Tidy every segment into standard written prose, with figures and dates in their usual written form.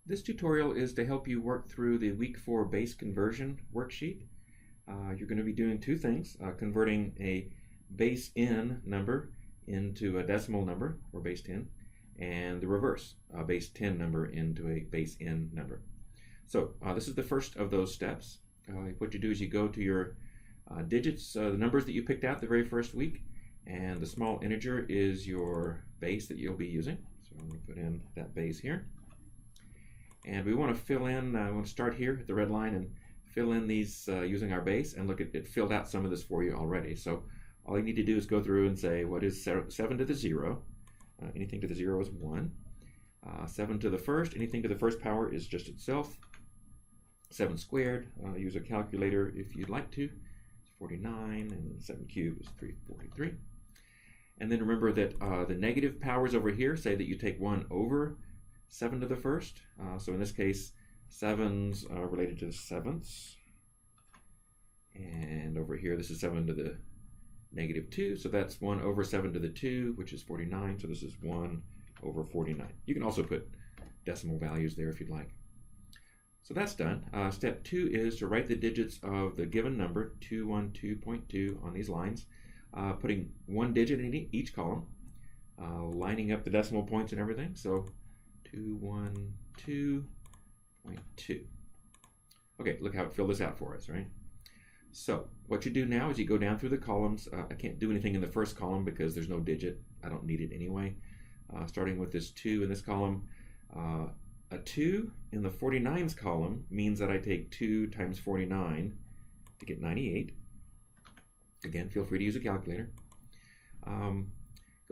This tutorial is to help you work through the Week 4 base conversion worksheet. You're going to be doing two things, converting a base n number into a decimal number, or base 10, and the reverse, a base 10 number into a base n number. So this is the first of those steps. What you do is you go to your digits, the numbers that you picked out the very first week, and the small integer is your base that you'll be using. So I'm going to put in that base here. And we want to fill in, I want to start here at the red line and fill in these using our base, and look at it filled out some of this for you already. So all you need to do is go through and say, what is 7 to the 0? Anything to the 0 is 1. 7 to the first, anything to the first power is just itself. 7 squared, use a calculator if you'd like to. It's 49, and 7 cubed is 343. And then remember that the negative powers over here say that you take 1 over 7 to the first. So in this case, 7's related to the sevenths. And over here, this is 7 to the negative 2. So that's 1 over 7 to the 2, which is 49. So this is 1 over 49. You can also put decimal values there if you'd like. So that's done. Step 2 is to write the digits of the given number, 212.2, on these lines, putting one digit in each column, lining up the decimal points and everything. So 212.2. Okay, look how it filled this out for us, right? So what you do now is you go down through the columns. I can't do anything in the first column because there's no digit. I don't need it anyway. Starting with this 2 in this column. A 2 in the 49s column means that I take 2 times 49 to get 98. Again, feel free to use a calculator. Go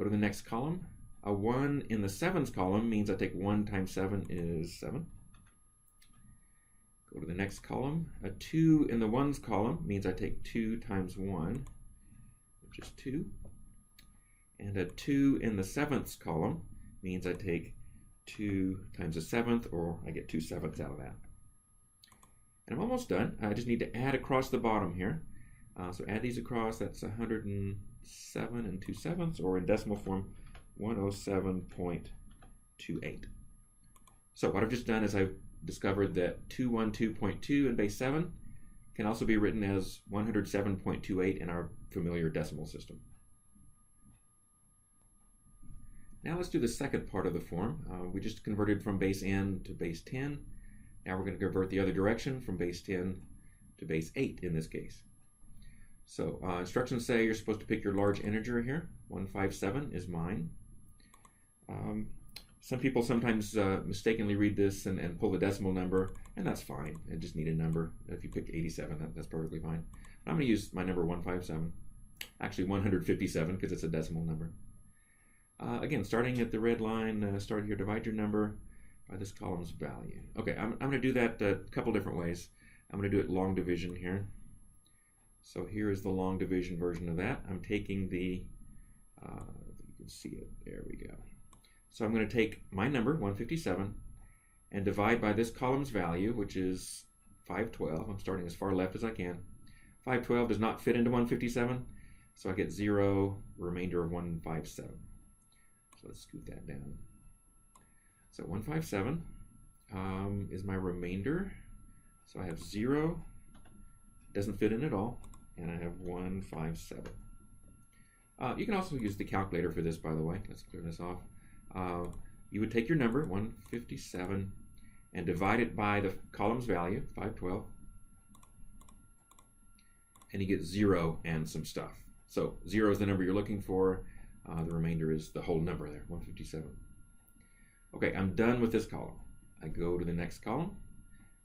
to the next column. A 1 in the 7s column means I take 1 times 7 is 7. Go to the next column. A 2 in the 1s column means I take 2 times 1, which is 2. And a 2 in the 7th column means I take 2 times a 7th, or I get 2 7ths out of that. And I'm almost done. I just need to add across the bottom here. So add these across. That's 107 and 2 7ths, or in decimal form, 107.28. So what I've just done is I've discovered that 212.2 in base 7 can also be written as 107.28 in our familiar decimal system. Now let's do the second part of the form. We just converted from base n to base 10. Now we're going to convert the other direction from base 10 to base 8 in this case. So instructions say you're supposed to pick your large integer here. 157 is mine. Some people sometimes mistakenly read this and pull the decimal number, and that's fine. I just need a number. If you picked 87, that's perfectly fine. I'm going to use my number 157. Actually 157 because it's a decimal number. Again, starting at the red line, start here, divide your number by this column's value. Okay, I'm going to do that a couple different ways. I'm going to do it long division here. So here is the long division version of that. I'm taking the, you can see it, there we go. So I'm going to take my number, 157, and divide by this column's value, which is 512. I'm starting as far left as I can. 512 does not fit into 157, so I get 0, remainder of 157. So let's scoot that down. So 157 is my remainder. So I have 0, doesn't fit in at all, and I have 157. You can also use the calculator for this, by the way. Let's clear this off. You would take your number, 157, and divide it by the column's value, 512, and you get 0 and some stuff. So 0 is the number you're looking for. The remainder is the whole number there, 157. Okay, I'm done with this column. I go to the next column.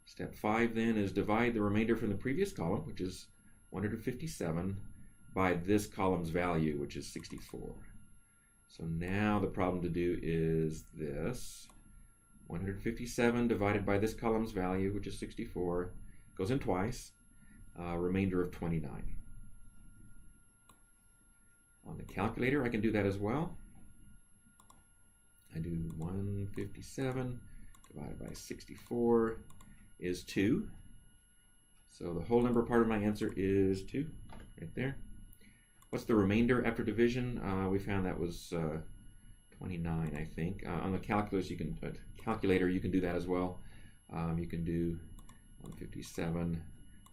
Step 5 then is divide the remainder from the previous column, which is 157, by this column's value, which is 64. So now the problem to do is this. 157 divided by this column's value, which is 64, goes in twice, remainder of 29. On the calculator, I can do that as well. I do 157 divided by 64 is 2. So the whole number part of my answer is 2, right there. What's the remainder after division? We found that was 29, I think. On the calculator, you can do that as well. You can do 157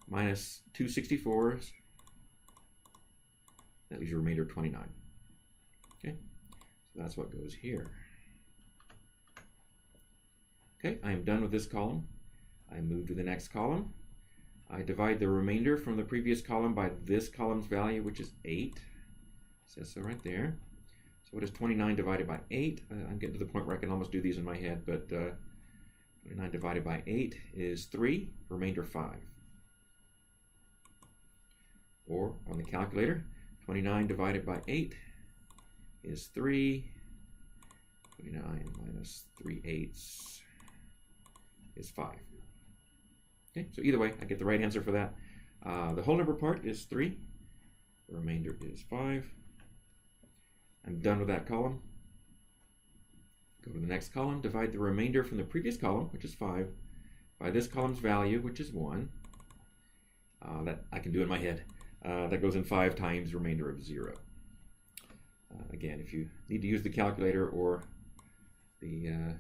minus 2 64s. That leaves your remainder of 29. Okay, so that's what goes here. Okay, I am done with this column. I move to the next column. I divide the remainder from the previous column by this column's value, which is 8. It says so right there. So what is 29 divided by 8? I'm getting to the point where I can almost do these in my head, but 29 divided by 8 is 3, remainder 5. Or on the calculator, 29 divided by 8 is 3. 29 minus 3/8 is 5. Okay, so either way, I get the right answer for that. The whole number part is 3. The remainder is 5. I'm done with that column. Go to the next column, divide the remainder from the previous column, which is 5, by this column's value, which is 1. That I can do in my head. That goes in 5 times remainder of 0. Again, if you need to use the calculator or the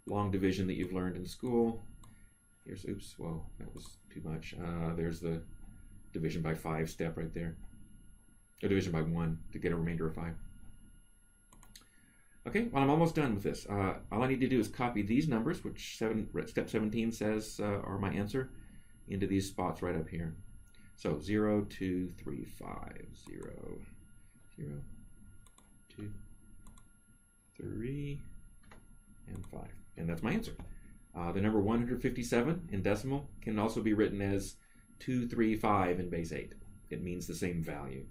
long division that you've learned in school, here's, oops, whoa, that was too much. There's the division by 5 step right there. Or division by 1 to get a remainder of 5. Okay, well, I'm almost done with this. All I need to do is copy these numbers, which step 17 says are my answer, into these spots right up here. So 0, 2, 3, 5, 0, 0, 2, 3, and 5. And that's my answer. The number 157 in decimal can also be written as 235 in base 8. It means the same value.